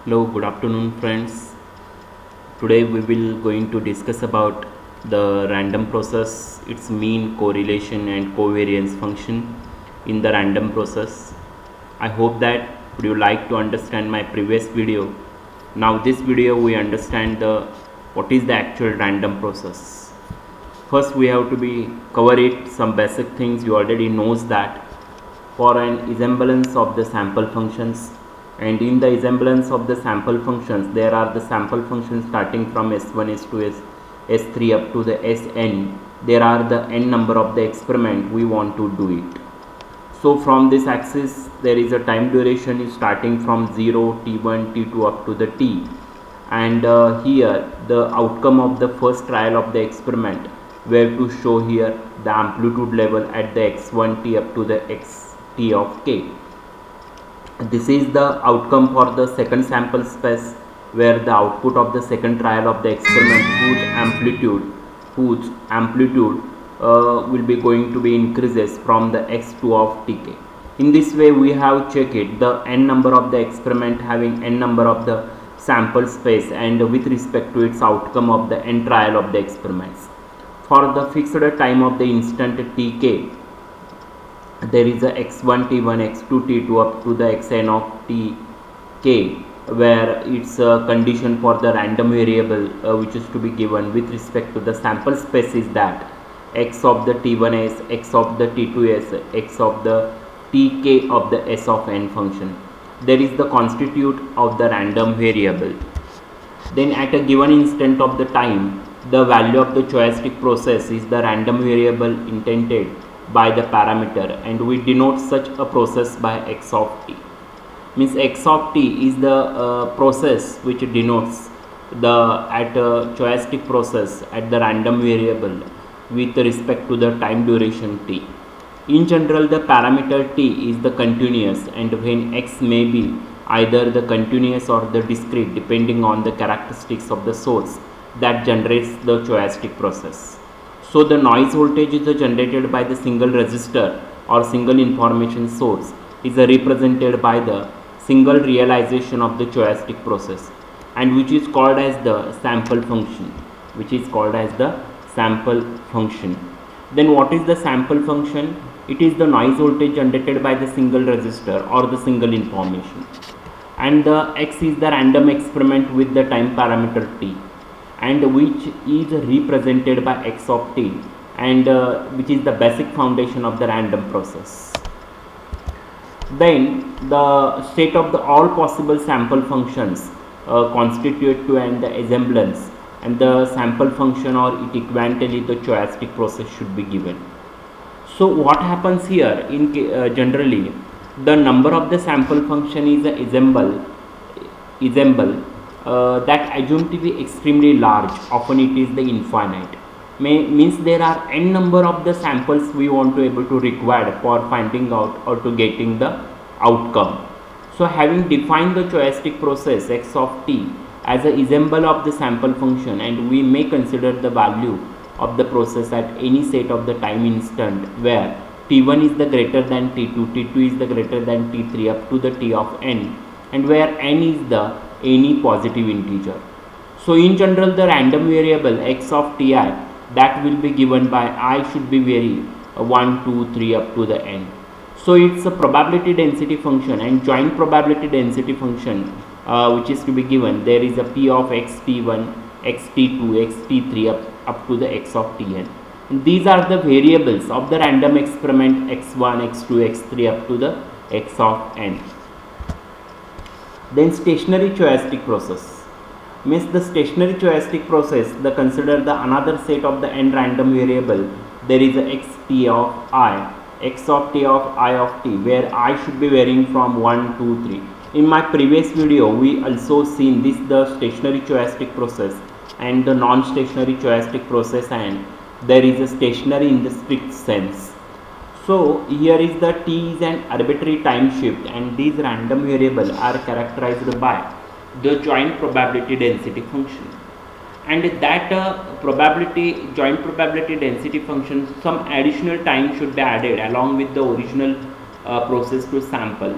Hello, good afternoon friends. Today we will going to discuss about the random process, its mean, correlation and covariance function in the random process. I hope that would you like to understand my previous video. Now this video we understand the what is the actual random process. First we have to be cover it some basic things. You already knows that for an resemblance of the sample functions, and in the resemblance of the sample functions there are the sample functions starting from s1 s2 s3 up to the sn. There are the n number of the experiment we want to do it. So from this axis there is a time duration is starting from 0 t1 t2 up to the t, and here the outcome of the first trial of the experiment where to show here the amplitude level at the x1 t up to the x t of k. This is the outcome for the second sample space where the output of the second trial of the experiment whose amplitude will be going to be increases from the x2 of tk. In this way we have checked it the n number of the experiment having n number of the sample space and with respect to its outcome of the n trial of the experiments. For the fixed time of the instant tk, there is a x1 t1 x2 t2 up to the xn of tk, where it's a condition for the random variable which is to be given with respect to the sample space is that x of the t1s, x of the t2s, x of the tk of the s of n function. There is the constitute of the random variable. Then at a given instant of the time, the value of the choicetic process is the random variable intended by the parameter, and we denote such a process by x of t. Means x of t is the process which denotes the at a choicetic process at the random variable with respect to the time duration t. In general, the parameter t is the continuous, and when x may be either the continuous or the discrete depending on the characteristics of the source that generates the choicetic process. So the noise voltage is generated by the single resistor or single information source is represented by the single realization of the choicetic process, and which is called as the sample function, Then what is the sample function? It is the noise voltage generated by the single resistor or the single information, and the x is the random experiment with the time parameter t, and which is represented by x of t, and which is the basic foundation of the random process. Then the state of the all possible sample functions constitute to an the resemblance, and the sample function or it equivalently the choicetic process should be given. So what happens here in generally the number of the sample function is a resemble that assumed to be extremely large, often it is the infinite. Means there are n number of the samples we want to able to require for finding out or to getting the outcome. So having defined the choicetic process x of t as a resemble of the sample function, and we may consider the value of the process at any set of the time instant where t1 is the greater than t2, t2 is the greater than t3 up to the t of n, and where n is the any positive integer. So in general the random variable x of ti that will be given by I should be vary 1, 2, 3 up to the n. So it's a probability density function and joint probability density function which is to be given. There is a p of xt1, xt2, xt3 up to the x of tn. And these are the variables of the random experiment x1, x2, x3 up to the x of n. Then stationary choicetic process means the stationary choicetic process the consider the another set of the n random variable. There is a x t of I, x of t of I of t, where I should be varying from 1, 2, 3. In my previous video we also seen this the stationary choicetic process and the non-stationary choicetic process, and there is a stationary in the strict sense. So here is the t is an arbitrary time shift, and these random variables are characterized by the joint probability density function, and that joint probability density function some additional time should be added along with the original process to sample.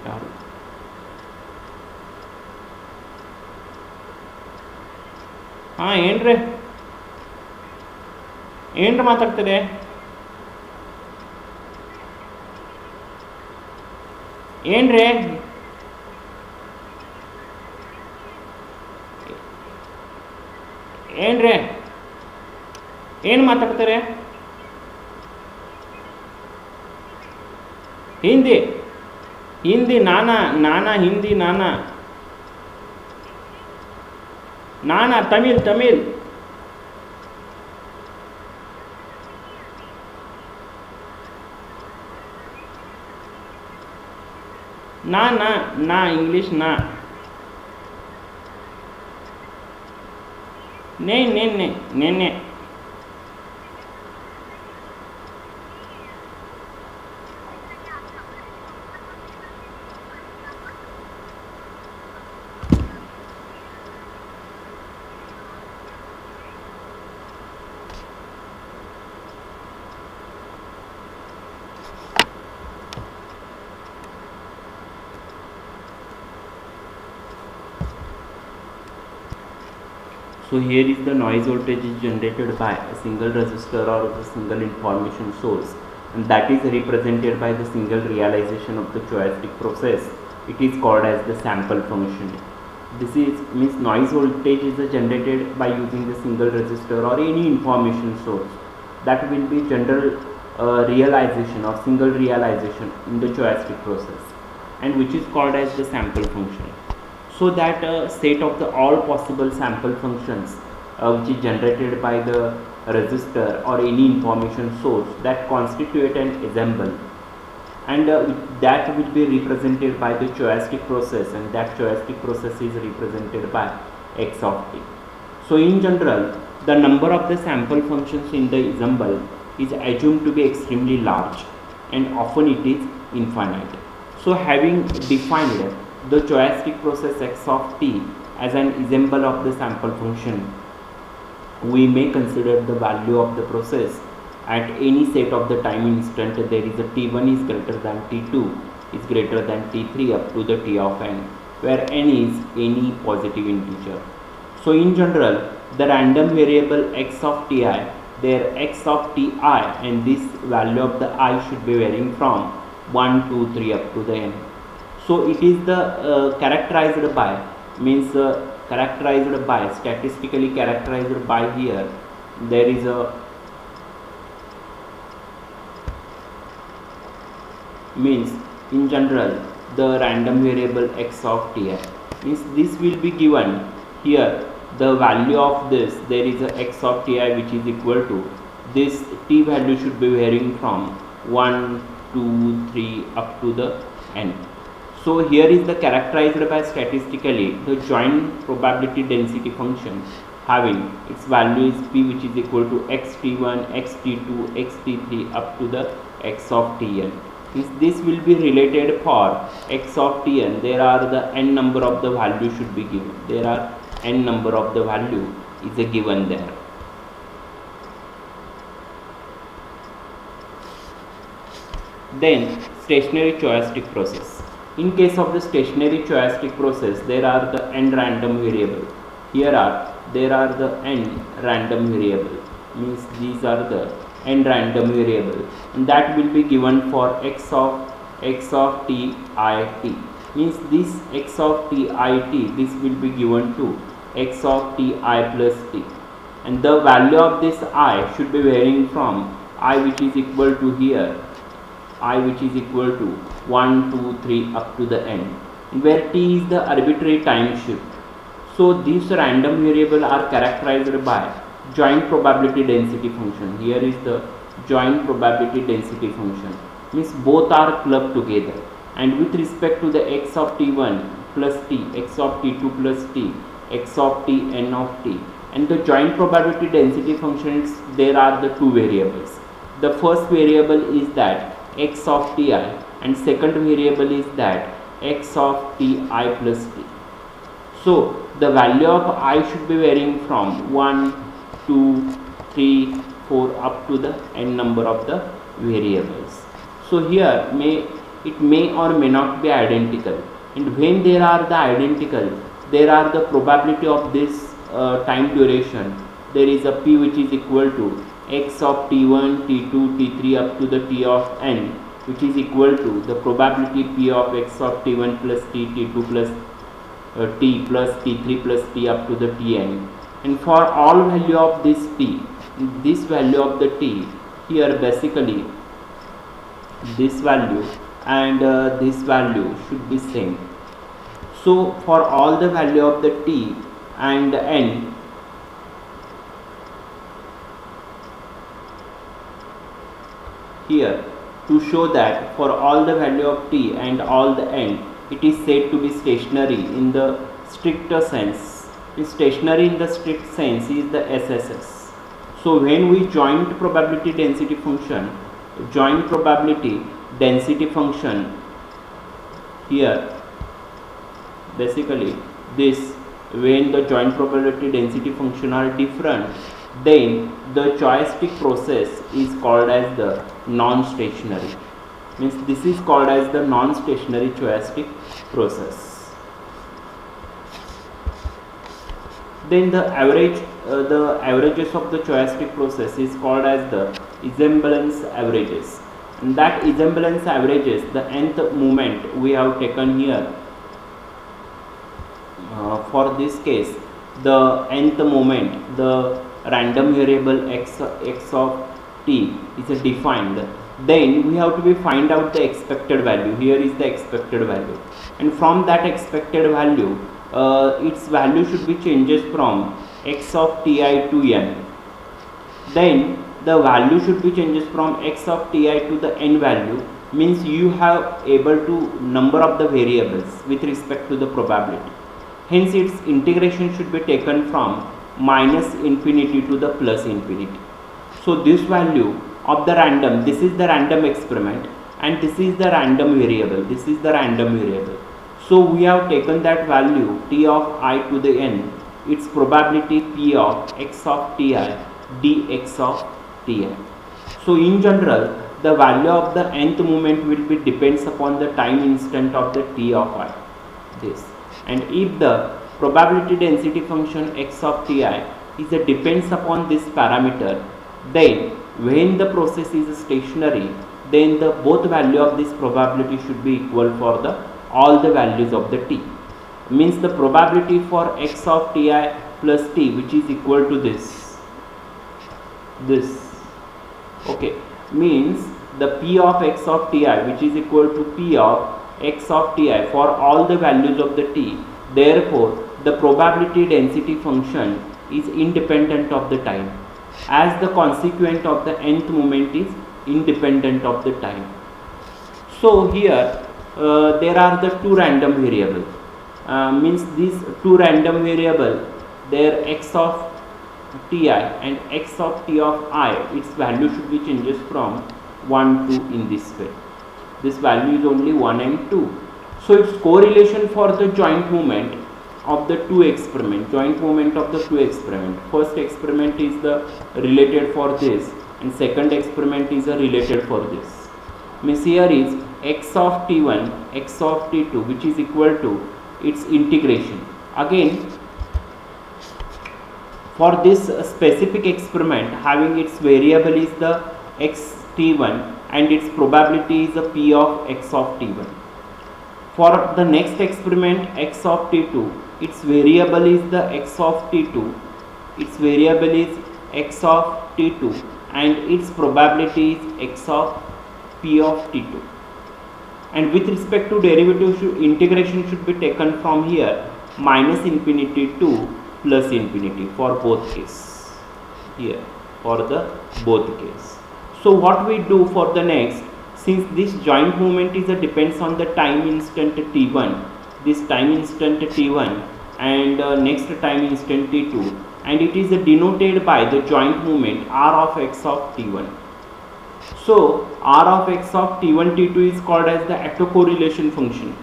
ಯಾರು ಹಾಂ ಏನ್ರಿ ಏನ್ರಿ ಮಾತಾಡ್ತೀರಿ ಏನ್ರಿ ಏನ್ರಿ ಏನು ಮಾತಾಡ್ತಾರೆ ಹಿಂದಿ ಹಿಂದಿ ನಾನಾ ಹಿಂದಿ ನಾನಾ ತಮಿಳ್ ನಾ ಇಂಗ್ಲಿಷ್ ನಾ ने So here is the noise voltage is generated by a single resistor or the single information source, and that is represented by the single realization of the chiastic process. It is called as the sample function. This is means noise voltage is generated by using the single resistor or any information source. That will be general realization or single realization in the chiastic process, and which is called as the sample function. So that set of the all possible sample functions which is generated by the resistor or any information source that constitute an ensemble, and that will be represented by the chiastic process, and that chiastic process is represented by x of t. So in general, the number of the sample functions in the ensemble is assumed to be extremely large, and often it is infinite. So having defined the chiastic process x of t as an ensemble of the sample function, we may consider the value of the process at any set of the time instant there is a t1 is greater than t2 is greater than t3 up to the t of n, where n is any positive integer. So in general, the random variable x of ti, there x of ti, and this value of the I should be varying from 1 2 3 up to the n. So it is the characterized by means characterized by statistically characterized by, here there is a means in general the random variable x of ti means this will be given here. The value of this, there is a x of ti which is equal to this t value should be varying from 1 2 3 up to the n. So here is the characterized by statistically the joint probability density function having its value is p, which is equal to xt1 xt2 xt3 up to the x of tn. This will be related for x of tn. There are the n number of the value should be given. There are n number of the value is a given there. Then stationary chiastic process. In case of the stationary chiastic process, there are the n random variable. There are the n random variable, means these are the n random variable, and that will be given for x of t I t, means this x of t I t, this will be given to x of t I plus t, and the value of this I should be varying from I which is equal to here I which is equal to 1 2 3 up to the n, where t is the arbitrary time shift. So these random variable are characterized by joint probability density function. Here is the joint probability density function, means both are clubbed together, and with respect to the x of t1 plus t, x of t2 plus t, x of t n of t, and the joint probability density functions, there are the two variables. The first variable is that x of ti, and second variable is that x of ti plus t. So the value of I should be varying from 1 2 3 4 up to the n number of the variables. So here it may or may not be identical, and when they are the identical, there are the probability of this time duration. There is a p which is equal to x of t1, t2, t3 up to the t of n, which is equal to the probability p of x of t1 plus t, t2 plus t plus t3 plus t up to the tn. And for all value of this t, this value of the t, here basically this value and this value should be same. So for all the value of the t and n, here to show that for all the value of t and all the n, it is said to be stationary in the stricter sense. Stationary in the strict sense is the SSS. So when we joint probability density function here, basically this, when the joint probability density function are different, then the choistic process is called as the non-stationary. Means this is called as the non-stationary choistic process. Then the averages of the choistic process is called as the resemblance averages, and that resemblance averages the nth moment we have taken here. For this case, the nth moment, the random variable x of t is defined. Then we have to find out the expected value. Here is the expected value, and from that expected value, its value should be changes from x of ti to n. Then the value should be changes from x of ti to the n value, means you have able to number of the variables with respect to the probability. Hence its integration should be taken from minus infinity to the plus infinity. So this value of the random, this is the random experiment, and this is the random variable, this is the random variable. So we have taken that value t of I to the n, its probability p of x of ti dx of ti. So in general, the value of the nth moment will be depends upon the time instant of the t of I, this. And if the probability density function x of ti is a depends upon this parameter, then when the process is stationary, then the both value of this probability should be equal for the all the values of the t. Means the probability for x of ti plus t, which is equal to this, okay, means the p of x of ti, which is equal to p of x of ti for all the values of the t. Therefore the probability density function is independent of the time, as the consequent of the nth moment is independent of the time. So here there are the two random variable, means these two random variable, their x of ti and x of t of I, its value should be changes from 1 to in this way. This value is only 1 and 2. So its correlation for the joint movement of the two experiment, first experiment is the related for this, and second experiment is a related for this. Means here is x of t1, x of t2, which is equal to its integration. Again, for this specific experiment, having its variable is the x t1 and its probability is a p of x of t1. For the next experiment, x of t2, its variable is the x of t2, its variable is x of t2, and its probability is x of p of t2. And with respect to derivative, integration should be taken from here minus infinity to plus infinity for both cases, here for the both case. So what we do for the next, since this joint movement is a depends on the time instant t1, this time instant t1 and next time instant t2, and it is denoted by the joint movement r of x of t1. So r of x of t1 t2 is called as the autocorrelation function.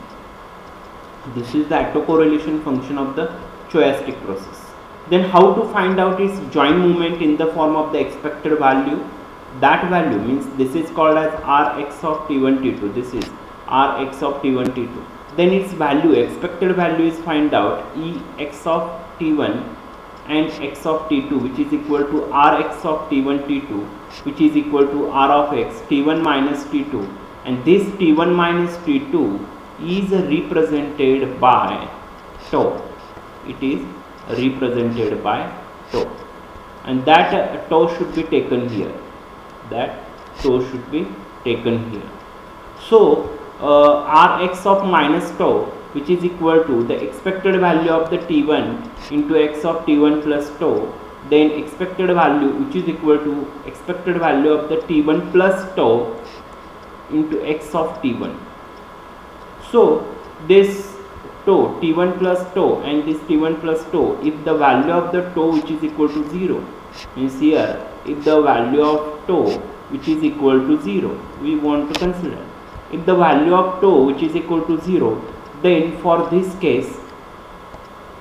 This is the autocorrelation function of the choistic process. Then how to find out its joint movement in the form of the expected value? That value means this is called as Rx of T1 T2, this is Rx of t1 t2. Then its value, expected value is find out Ex of t1 and x of t2, which is equal to Rx of t1 t2, which is equal to R of x t1 minus t2, and this t1 minus t2 is represented by tau. It is represented by tau, and that tau should be taken here. That tau should be taken here. So Rx of minus tau, which is equal to the expected value of the t1 into x of t1 plus tau, then expected value which is equal to expected value of the t1 plus tau into x of t1. So this tau t1 plus tau and this t1 plus tau, if the value of the tau which is equal to 0, means here if the value of tau which is equal to 0 we want to consider, if the value of tau which is equal to 0, then for this case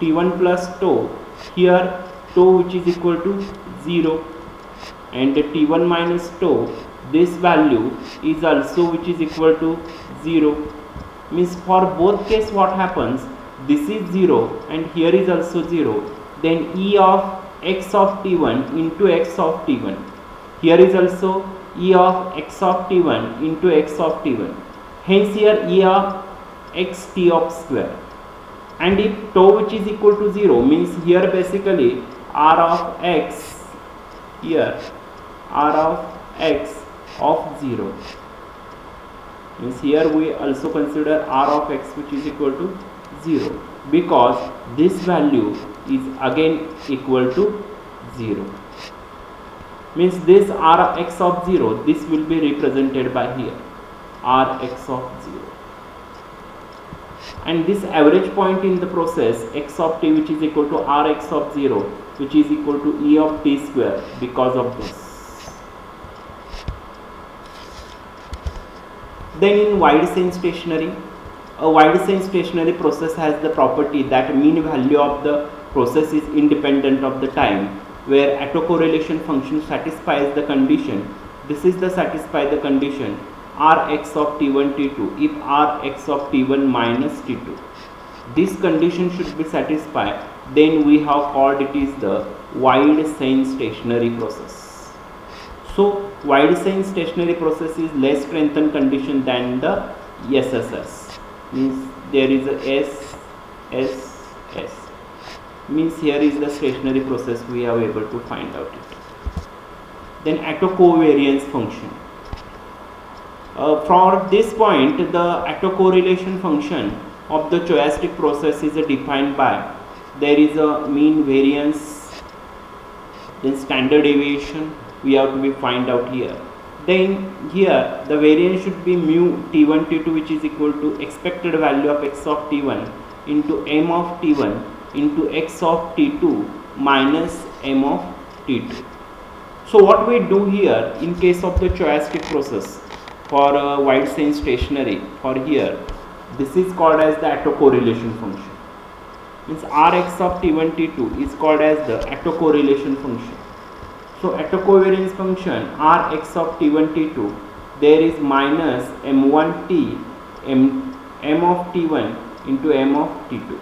t1 plus tau, here tau which is equal to 0 and t1 minus tau, this value is also which is equal to 0, means for both case what happens, this is 0 and here is also 0, then E of x of t1 into x of t1, here is also E of x of t1 into x of t1, hence here E of x t of square. And if tau which is equal to 0, means here basically R of x, here R of x of 0, means here we also consider R of x which is equal to 0, because this value is again equal to 0, means this R of x of 0, this will be represented by here R x of 0, and this average point in the process x of t which is equal to R x of 0, which is equal to E of t square because of this. Then in Wide-Chain stationary, a Wide-Chain stationary process has the property that mean value of the process is independent of the time, where autocorrelation function satisfies the condition. This is the satisfy the condition Rx of t1 t2 if Rx of t1 minus t2. This condition should be satisfied, then we have called it is the Wide-Chain stationary process. So Wide-Chain stationary process is less strengthened condition than the SSS, means there is a SSS, means here is the stationary process we are able to find out it. Then autocovariance function. From this point, the autocorrelation function of the stochastic process is defined by, there is a mean variance, then standard deviation we have to be find out here. Then here the variance should be mu t1 t2 which is equal to expected value of x of t1 into m of t1 into x of t2 minus m of t2. So what we do here in case of the stochastic process for a Wide-Chain stationary, for here this is called as the autocorrelation function, means Rx of t1 t2 is called as the autocorrelation function. So autocovariance function Rx of t1 t2, there is minus m1t m of t1 into m of t2.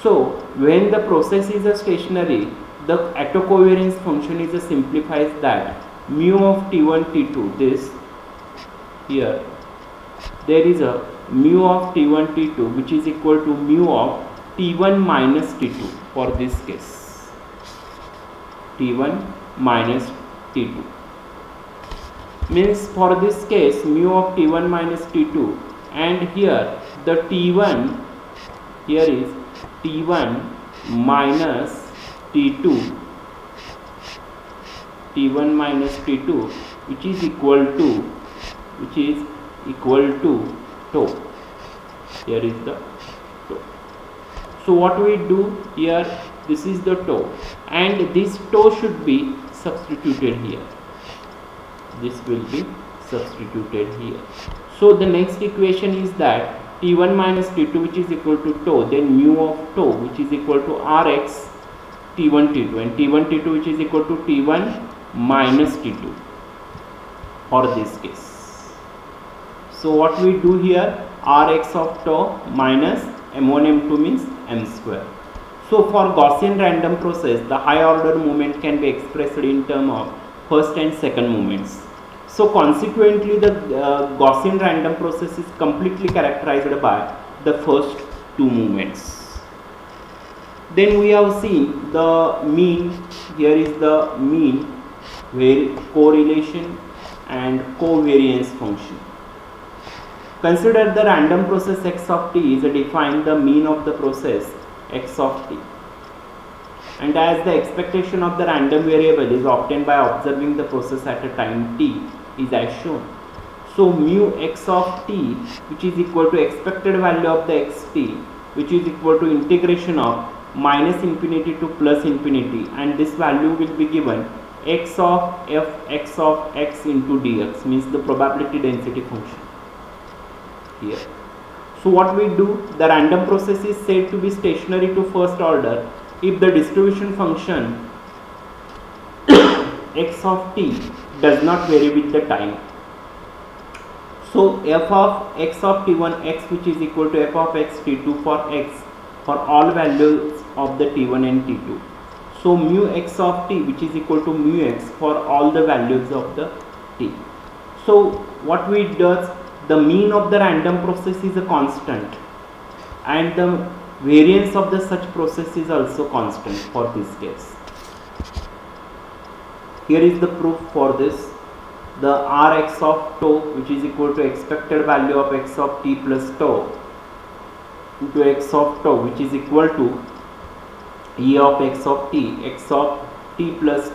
So when the process is a stationary, the autocovariance function is a simplifies that mu of t1 t2, this here there is a mu of t1 t2 which is equal to mu of t1 minus t2 for this case, t1 minus t2, means for this case mu of t1 minus t2, and here the t1 here is t1 minus t2, t1 minus t2 which is equal to tau. Here is the tau. So what we do here, this is the tau, and this tau should be substituted here. This will be substituted here. So the next equation is that t1 minus t2 which is equal to tau, then mu of tau which is equal to Rx t1 t2, and t1 t2 which is equal to t1 minus t2 for this case. So what we do here, Rx of tau minus m1 m2 means m square. So for Gaussian random process, the high order movement can be expressed in terms of first and second movements. So consequently, the Gaussian random process is completely characterized by the first two movements. Then we have seen the mean. Here is the mean correlation and covariance function. Consider the random process x of t is defined the mean of the process x of t, and as the expectation of the random variable is obtained by observing the process at a time t is as shown. So mu x of t, which is equal to expected value of the xt, which is equal to integration of minus infinity to plus infinity, and this value will be given x of f x of x into dx, means the probability density function here. So what we do, the random process is said to be stationary to first order if the distribution function x of t does not vary with the time. So f of x of t1 x, which is equal to f of x t2 for x for all values of the t1 and t2. So mu x of t, which is equal to mu x for all the values of the t. So what we do, the mean of the random process is a constant, and the variance of the such process is also constant for this case. Here is the proof for this. The Rx of tau, which is equal to expected value of x of t plus tau into x of tau, which is equal to E of x of t plus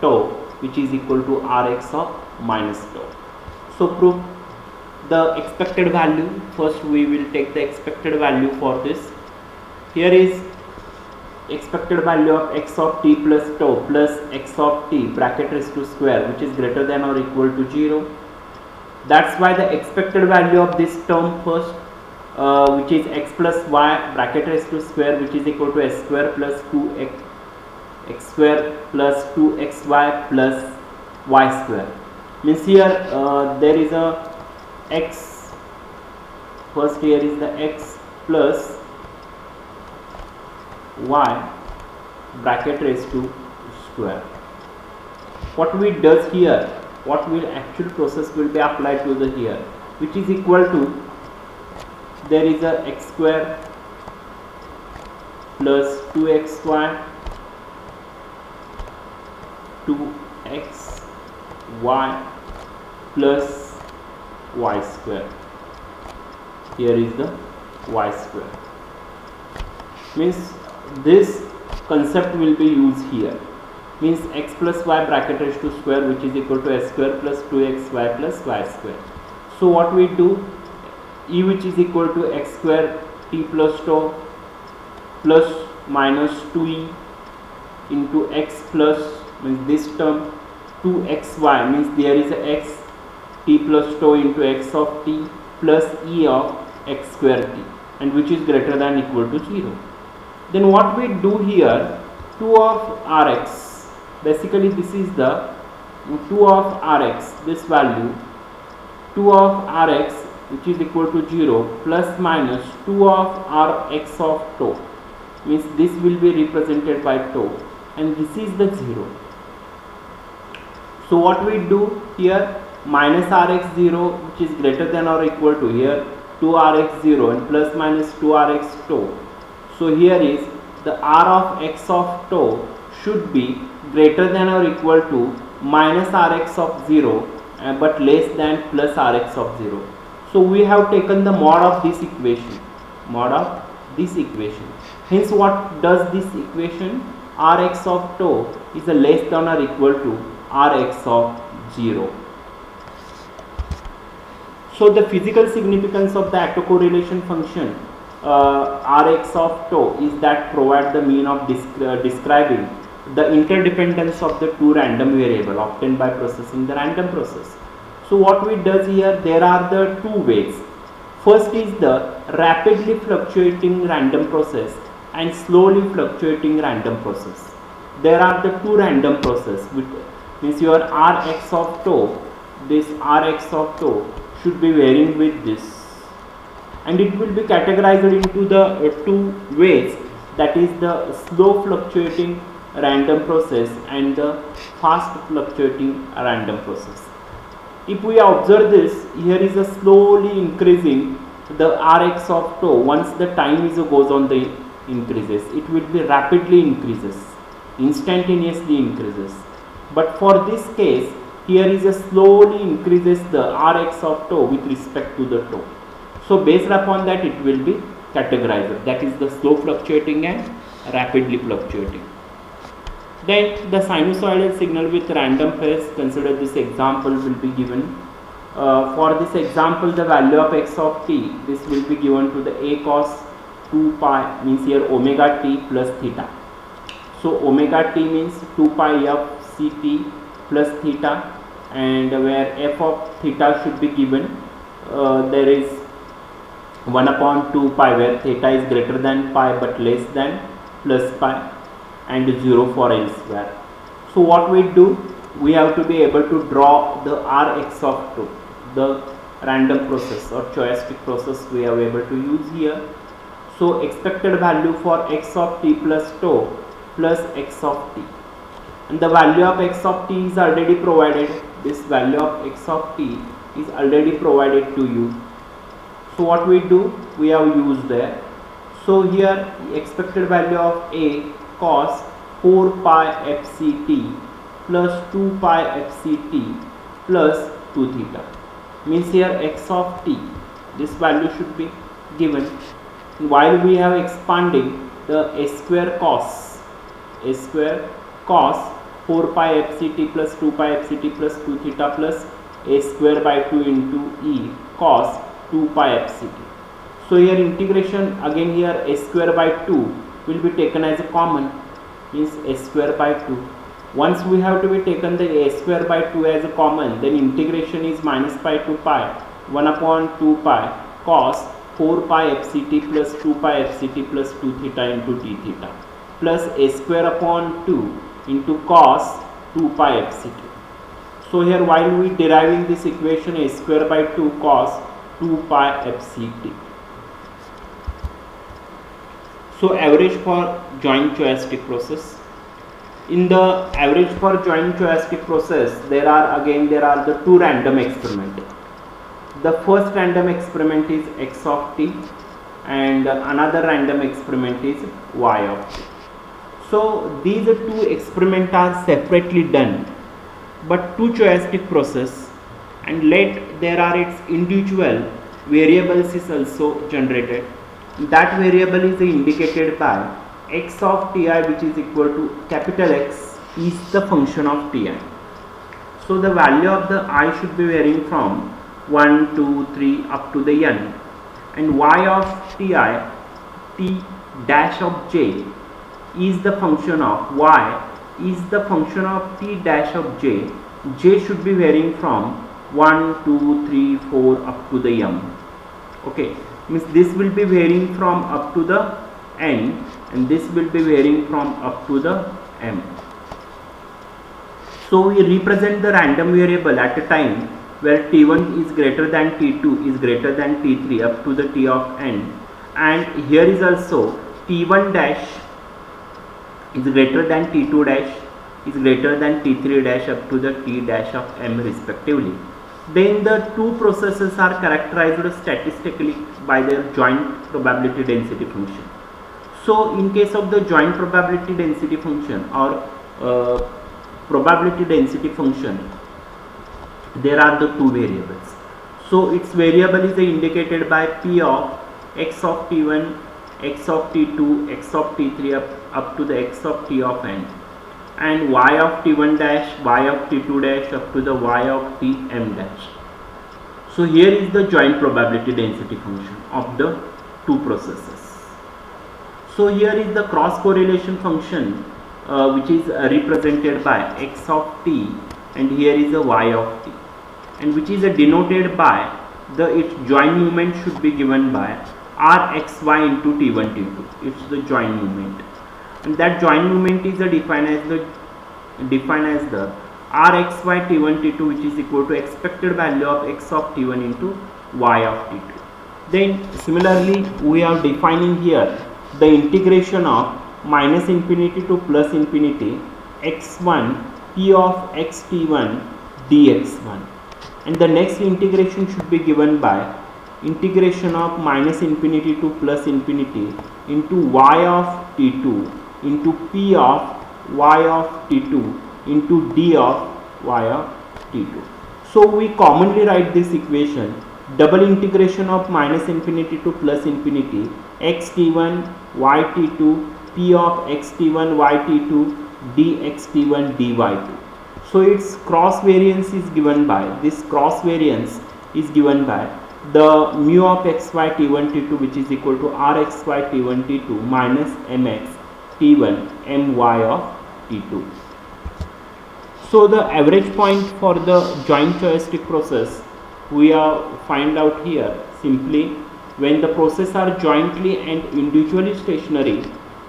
tau, which is equal to Rx of minus tau. So prove the expected value. First we will take the expected value for this. Here is expected value of x of t plus tau plus x of t bracket raised to square, which is greater than or equal to 0. That's why the expected value of this term first, which is x plus y bracket raised to square, which is equal to s square plus 2x x square plus 2xy plus y square. Means here there is a x, first here is the x plus y bracket raised to square. What we does here, what will actual process will be applied to the here, which is equal to, there is a x square plus 2xy 2xy plus y square. Here is the y square. Means this concept will be used here. Means x plus y bracket raised to square, which is equal to s square plus 2xy plus y square. So what we do, e which is equal to x square t plus tau plus minus 2e into x plus, means this term 2xy, means there is a x t plus tau into x of t plus e of x square t, and which is greater than equal to 0. Then what we do here, 2 of Rx, basically this is the 2 of Rx, this value 2 of Rx, which is equal to 0 plus minus 2 of Rx of tau, means this will be represented by tau, and this is the 0. So what we do here, minus Rx 0, which is greater than or equal to here 2 Rx 0 and plus minus 2 Rx tau. So here is the R of x of tau should be greater than or equal to minus Rx of 0 but less than plus Rx of 0. So we have taken the mod of this equation, Hence what does this equation? Rx of tau is a less than or equal to Rx of 0. So the physical significance of the autocorrelation function Rx of tau is that provide the mean of describing the interdependence of the two random variable obtained by processing the random process. So what we does here, there are the two ways. First is the rapidly fluctuating random process and slowly fluctuating random process. There are the two random process, which means your Rx of tau, this Rx of tau should be varying with this, and it will be categorized into the two ways, that is the slow fluctuating random process and the fast fluctuating random process. If we observe this, here is a slowly increasing the Rx of tau. Once the time is goes on, the increases, it will be rapidly increases, instantaneously increases. But for this case, here is a slowly increases the Rx of tau with respect to the tau. So based upon that, it will be categorized, that is the slow fluctuating and rapidly fluctuating. Then the sinusoidal signal with random phase, consider this example will be given. For this example, the value of x of t, this will be given to the a cos 2 pi, means here omega t plus theta. So omega t means 2 pi f ct plus theta, and where f of theta should be given, there is 1 upon 2 pi, where theta is greater than pi but less than plus pi, and 0 for elsewhere. So what we do, we have to be able to draw the Rx of tau, the random process or stochastic process we are able to use here. So expected value for x of t plus tau plus x of t, and the value of x of t is already provided. This value of x of t is already provided to you. So what we do, we have used there. So here expected value of a cos 4 pi fct plus 2 pi fct plus 2 theta, means here x of t, this value should be given, while we have expanding the a square cos 4 pi fct plus 2 pi fct plus 2 theta plus a square by 2 into e cos 2 pi fct. So here integration, again here a square by 2 will be taken as a common, means a square by 2. Once we have to be taken the a square by 2 as a common, then integration is minus pi to pi 1 upon 2 pi cos 4 pi fct plus 2 pi fct plus 2 theta into d theta plus a square upon 2 into cos 2 pi fct. So here while we deriving this equation, a square by 2 cos 2 pi fct. So average for joint stochastic process. In the average for joint stochastic process, there are the two random experiments. The first random experiment is x of t, and another random experiment is y of t. So these two experiments are separately done, but two stochastic process, and let there are its individual variables is also generated. That variable is indicated by x of ti, which is equal to capital X is the function of ti. So the value of the I should be varying from 1, 2, 3 up to the n, and y of ti, t dash of j is the function of y is the function of t dash of j. J should be varying from 1, 2, 3, 4 up to the m. Okay, means this will be varying from up to the n, and this will be varying from up to the m. So we represent the random variable at a time where t1 is greater than t2 is greater than t3 up to the t of n, and here is also t1 dash is greater than t2 dash is greater than t3 dash up to the t dash of m respectively. Then the two processes are characterized statistically by their joint probability density function. So in case of the joint probability density function or probability density function, there are the two variables. So its variable is indicated by p of x of t1, x of t2, x of t3 up to the x of t of n, and y of t1 dash, y of t2 dash up to the y of tm dash. So here is the joint probability density function of the two processes. So here is the cross correlation function which is represented by x of t, and here is the y of t, and which is denoted by its joint moment should be given by rxy into t1 t2. It's the joint moment, and that joint moment is defined as the Rxy t1 t2 which is equal to expected value of x of t1 into y of t2. Then similarly we are defining here the integration of minus infinity to plus infinity x1 p of x t1 dx1, and the next integration should be given by integration of minus infinity to plus infinity into y of t2 into p of y of t2 into d of y of t2. So we commonly write this equation double integration of minus infinity to plus infinity x t1 y t2 p of x t1 y t2 dx t1 dy2. So its cross variance is given by the mu of xy t1 t2 which is equal to rxy t1 t2 minus mx t1 my of t2. So the average point for the joint choiastic process we are find out here simply when the processes are jointly and individually stationary,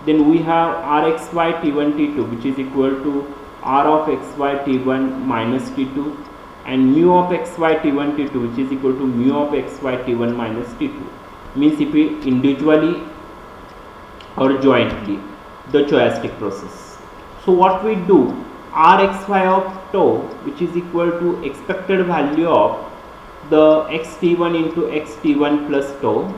then we have rxy t1 t2 which is equal to r of xy t1 minus t2 and mu of xy t1 t2 which is equal to mu of xy t1 minus t2, means if we individually or jointly the choiastic process. So what we do, rxy of tau which is equal to expected value of the x t1 into x t1 plus tau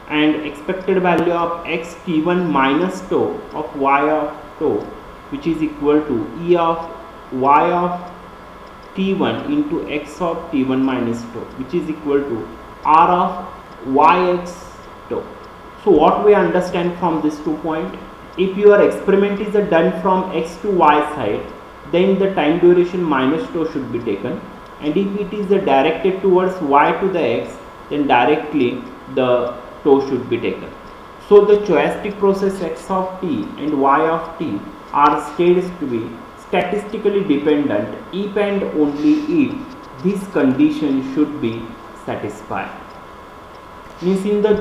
and expected value of x t1 minus tau of y of tau which is equal to e of y of t1 into x of t1 minus tau which is equal to r of yx tau. So what we understand from this 2 point, if your experiment is done from x to y side, then the time duration minus tau should be taken, and if it is directed towards y to the x, then directly the tau should be taken. So the choiastic process x of t and y of t are stated to be statistically dependent if and only if this condition should be satisfied. Means in the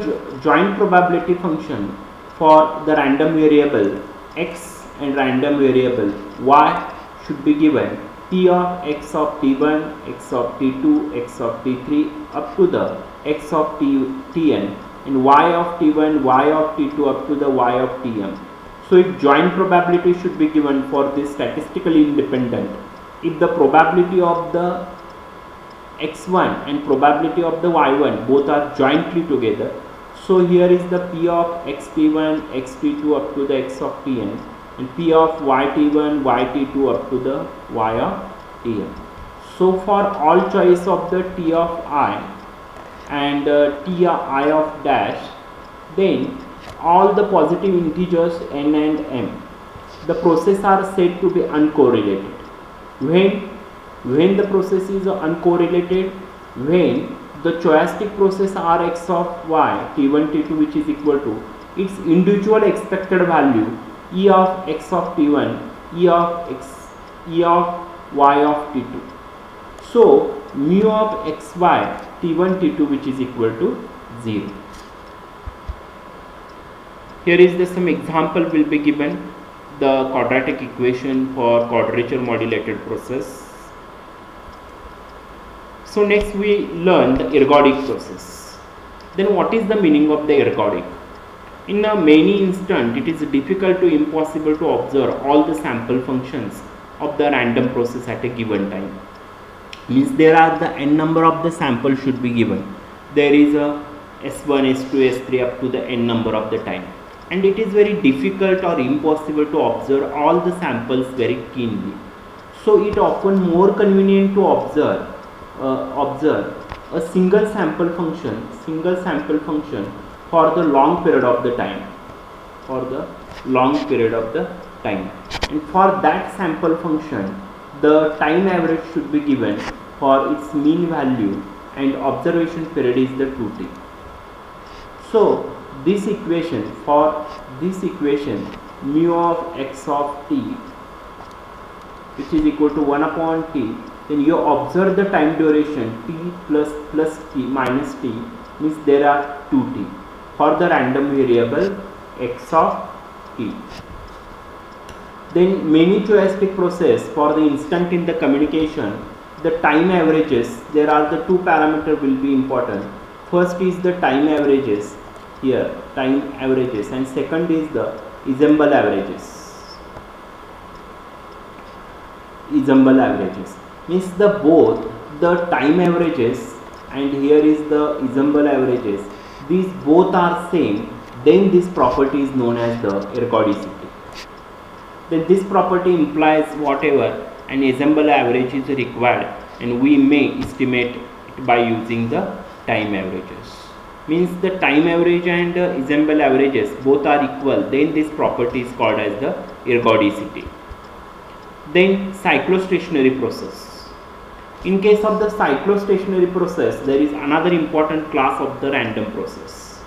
joint probability function for the random variable x and random variable y should be given p of x of t1, x of t2, x of t3 up to the x of tn and y of t1, y of t2 up to the y of tm. So if joint probability should be given for this statistically independent, if the probability of the x1 and probability of the y1 both are jointly together, so here is the p of xt1, xt2 up to the x of tn and p of yt1, yt2 up to the y of tn. So for all choice of the t of I and t I of dash, then all the positive integers n and m, the process are said to be uncorrelated. When the process is uncorrelated, when the choiastic process rx of y t1 t2 which is equal to its individual expected value e of x of t1, e of y of t2. So mu of xy t1 t2 which is equal to 0. Here is the some example will be given, the quadratic equation for quadrature modulated process. So next we learn the ergodic process. Then what is the meaning of the ergodic? In many instances it is difficult to impossible to observe all the sample functions of the random process at a given time. Means there are the n number of the sample should be given. There is a s1, s2, s3 up to the n number of the time. And it is very difficult or impossible to observe all the samples very keenly. So it often more convenient to observe a single sample function for the long period of the time. And for that sample function, the time average should be given for its mean value and observation period is the 2t. So this equation mu of x of t which is equal to 1 upon t, then you observe the time duration t plus t minus t, means there are 2t for the random variable x of t. Then many choiastic process for the instant in the communication, the time averages, there are the two parameter will be important. First is the time averages, here time averages, and second is the ensemble averages. Ensemble averages means the both the time averages and here is the ensemble averages, these both are same, then this property is known as the ergodicity. Then this property implies whatever an ensemble average is required, and we may estimate it by using the time averages. Means the time average and ensemble averages both are equal, then this property is called as the ergodicity. Then cyclostationary process. In case of the cyclostationary process, there is another important class of the random process.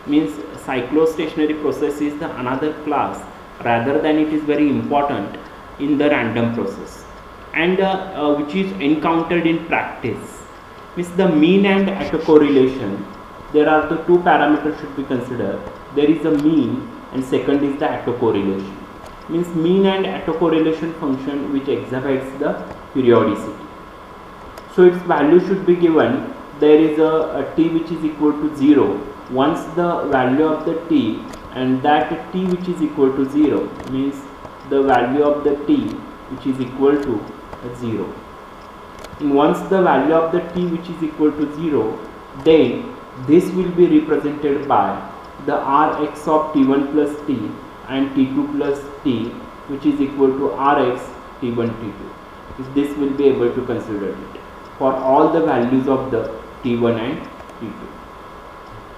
Means cyclostationary process is the another class, rather than it is very important in the random process, and which is encountered in practice. Means the mean and autocorrelation, there are the two parameters should be considered. There is a mean and second is the autocorrelation. Means mean and autocorrelation function which exhibits the periodicity. So its value should be given, there is a t which is equal to 0. Once the value of the t and that t which is equal to 0 means the value of the t which is equal to 0. And once the value of the t which is equal to 0, then this will be represented by the Rx of t1 plus t and t2 plus t which is equal to Rx t1 t2. This will be able to consider it for all the values of the t1 and t2.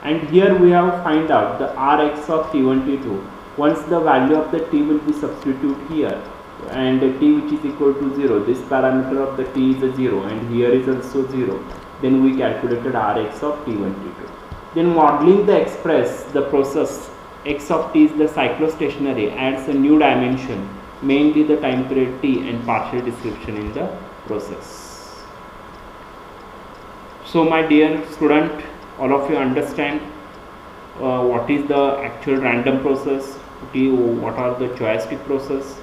And here we have find out the Rx of t1 t2. Once the value of the t will be substitute here and t which is equal to 0, this parameter of the t is a 0 and here is also 0, then we calculated Rx of t1 t2. Then modeling the express the process x of t is the cyclostationary adds a new dimension, mainly the time period t and partial description in the process. So my dear student, all of you understand what is the actual random process, what are the choiastic process.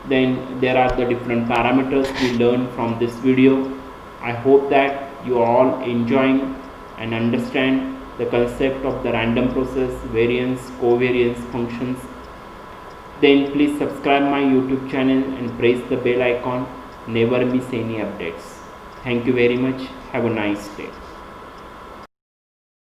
Then there are the different parameters we learned from this video. I hope that you are all enjoying and understand the concept of the random process, variance, covariance functions. Then please subscribe my YouTube channel and press the bell icon. Never miss any updates. Thank you very much. Have a nice day.